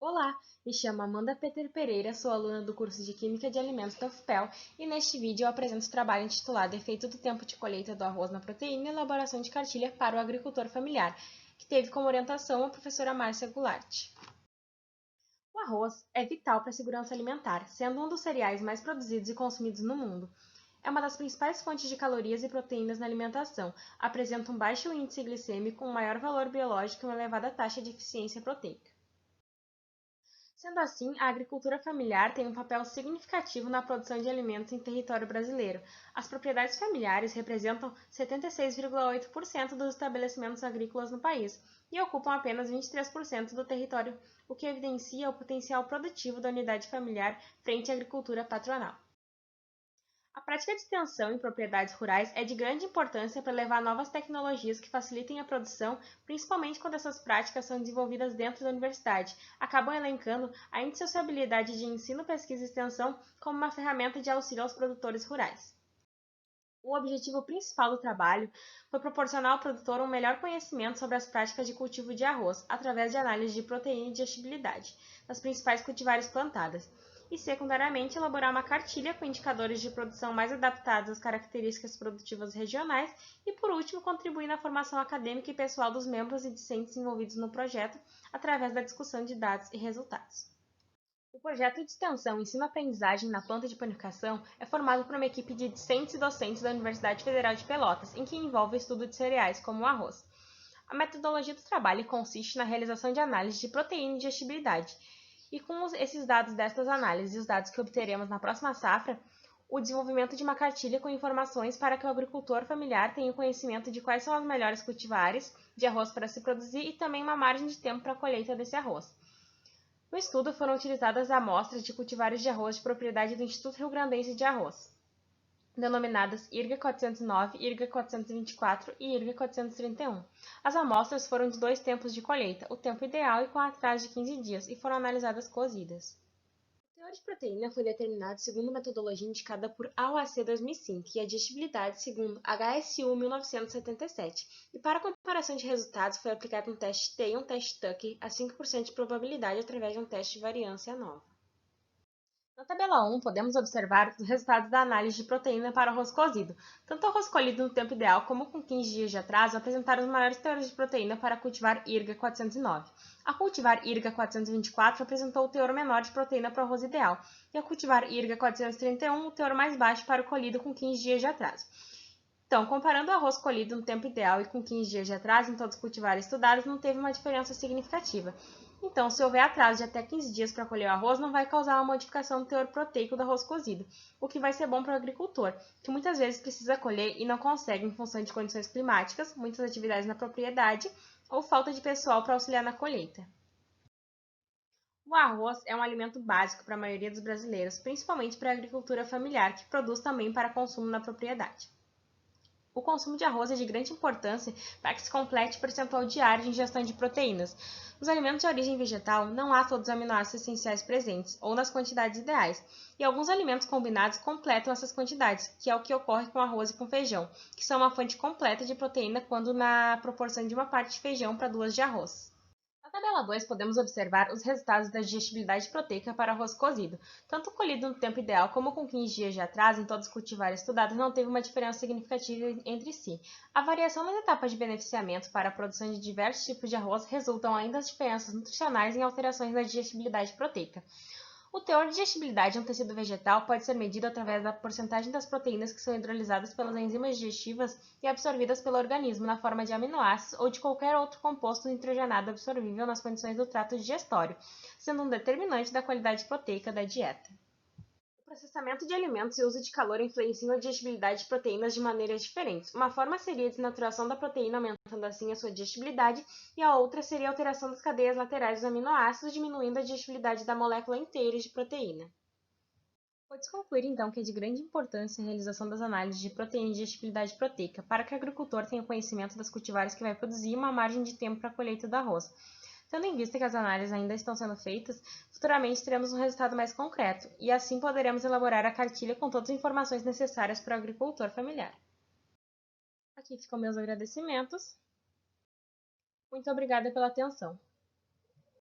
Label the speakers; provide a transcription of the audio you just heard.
Speaker 1: Olá, me chamo Amanda Peter Pereira, sou aluna do curso de Química de Alimentos da UFPEL e neste vídeo eu apresento o trabalho intitulado Efeito do tempo de colheita do arroz na proteína e elaboração de cartilha para o agricultor familiar, que teve como orientação a professora Márcia Goulart. O arroz é vital para a segurança alimentar, sendo um dos cereais mais produzidos e consumidos no mundo. É uma das principais fontes de calorias e proteínas na alimentação, apresenta um baixo índice glicêmico, um maior valor biológico e uma elevada taxa de eficiência proteica. Sendo assim, a agricultura familiar tem um papel significativo na produção de alimentos em território brasileiro. As propriedades familiares representam 76,8% dos estabelecimentos agrícolas no país e ocupam apenas 23% do território, o que evidencia o potencial produtivo da unidade familiar frente à agricultura patronal. A prática de extensão em propriedades rurais é de grande importância para levar novas tecnologias que facilitem a produção, principalmente quando essas práticas são desenvolvidas dentro da universidade. Acabam elencando a indissociabilidade de ensino, pesquisa e extensão como uma ferramenta de auxílio aos produtores rurais. O objetivo principal do trabalho foi proporcionar ao produtor um melhor conhecimento sobre as práticas de cultivo de arroz, através de análise de proteína e digestibilidade das principais cultivares plantadas, e, secundariamente, elaborar uma cartilha com indicadores de produção mais adaptados às características produtivas regionais e, por último, contribuir na formação acadêmica e pessoal dos membros e discentes envolvidos no projeto, através da discussão de dados e resultados. O projeto de extensão Ensino-Aprendizagem na Planta de Panificação é formado por uma equipe de discentes e docentes da Universidade Federal de Pelotas, em que envolve o estudo de cereais como o arroz. A metodologia do trabalho consiste na realização de análises de proteína e digestibilidade, e com esses dados destas análises e os dados que obteremos na próxima safra, o desenvolvimento de uma cartilha com informações para que o agricultor familiar tenha o conhecimento de quais são as melhores cultivares de arroz para se produzir e também uma margem de tempo para a colheita desse arroz. No estudo foram utilizadas amostras de cultivares de arroz de propriedade do Instituto Rio-Grandense de Arroz, denominadas IRGA 409, IRGA 424 e IRGA 431. As amostras foram de 2 tempos de colheita, o tempo ideal e com atraso de 15 dias, e foram analisadas cozidas. O teor de proteína foi determinado segundo a metodologia indicada por AOAC 2005 e a digestibilidade segundo HSU 1977. E para comparação de resultados foi aplicado um teste T e um teste Tucker a 5% de probabilidade através de um teste de variância nova. Na tabela 1, podemos observar os resultados da análise de proteína para arroz cozido. Tanto o arroz colhido no tempo ideal como com 15 dias de atraso apresentaram os maiores teores de proteína para a cultivar IRGA 409. A cultivar IRGA 424 apresentou o teor menor de proteína para o arroz ideal, e a cultivar IRGA 431 o teor mais baixo para o colhido com 15 dias de atraso. Então, comparando o arroz colhido no tempo ideal e com 15 dias de atraso em todos os cultivares estudados, não teve uma diferença significativa. Então, se houver atraso de até 15 dias para colher o arroz, não vai causar uma modificação do teor proteico do arroz cozido, o que vai ser bom para o agricultor, que muitas vezes precisa colher e não consegue em função de condições climáticas, muitas atividades na propriedade ou falta de pessoal para auxiliar na colheita. O arroz é um alimento básico para a maioria dos brasileiros, principalmente para a agricultura familiar, que produz também para consumo na propriedade. O consumo de arroz é de grande importância para que se complete o percentual diário de ingestão de proteínas. Nos alimentos de origem vegetal, não há todos os aminoácidos essenciais presentes, ou nas quantidades ideais, e alguns alimentos combinados completam essas quantidades, que é o que ocorre com arroz e com feijão, que são uma fonte completa de proteína quando na proporção de uma parte de feijão para 2 de arroz. Na tabela 2, podemos observar os resultados da digestibilidade proteica para arroz cozido. Tanto colhido no tempo ideal como com 15 dias de atraso em todos os cultivares estudados não teve uma diferença significativa entre si. A variação nas etapas de beneficiamento para a produção de diversos tipos de arroz resultam ainda as diferenças nutricionais em alterações na digestibilidade proteica. O teor de digestibilidade de um tecido vegetal pode ser medido através da porcentagem das proteínas que são hidrolisadas pelas enzimas digestivas e absorvidas pelo organismo na forma de aminoácidos ou de qualquer outro composto nitrogenado absorvível nas condições do trato digestório, sendo um determinante da qualidade proteica da dieta. O processamento de alimentos e o uso de calor influenciam a digestibilidade de proteínas de maneiras diferentes. Uma forma seria a desnaturação da proteína, aumentando assim a sua digestibilidade, e a outra seria a alteração das cadeias laterais dos aminoácidos, diminuindo a digestibilidade da molécula inteira de proteína. Pode-se concluir, então, que é de grande importância a realização das análises de proteína e digestibilidade proteica, para que o agricultor tenha conhecimento das cultivares que vai produzir e uma margem de tempo para a colheita do arroz. Tendo em vista que as análises ainda estão sendo feitas, futuramente teremos um resultado mais concreto, e assim poderemos elaborar a cartilha com todas as informações necessárias para o agricultor familiar. Aqui ficam meus agradecimentos. Muito obrigada pela atenção.